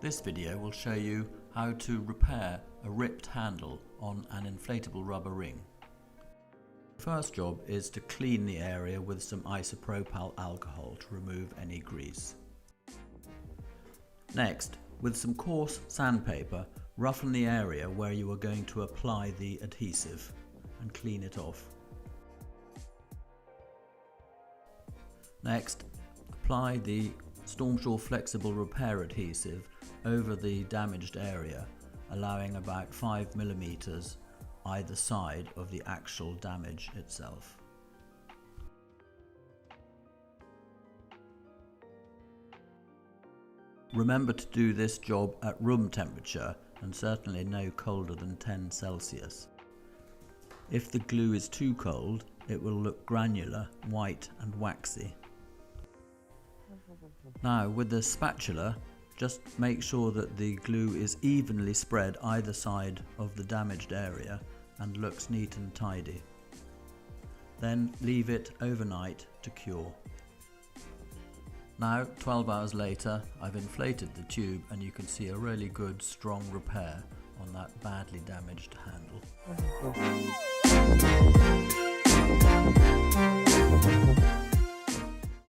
This video will show you how to repair a ripped handle on an inflatable rubber ring. The first job is to clean the area with some isopropyl alcohol to remove any grease. Next, with some coarse sandpaper, roughen the area where you are going to apply the adhesive and clean it off. Next, apply the Stormsure Flexible Repair Adhesive over the damaged area, allowing about 5 mm either side of the actual damage itself. Remember to do this job at room temperature and certainly no colder than 10 Celsius. If the glue is too cold, it will look granular, white and waxy. Now with the spatula, just make sure that the glue is evenly spread either side of the damaged area and looks neat and tidy. Then leave it overnight to cure. Now 12 hours later, I've inflated the tube and you can see a really good strong repair on that badly damaged handle.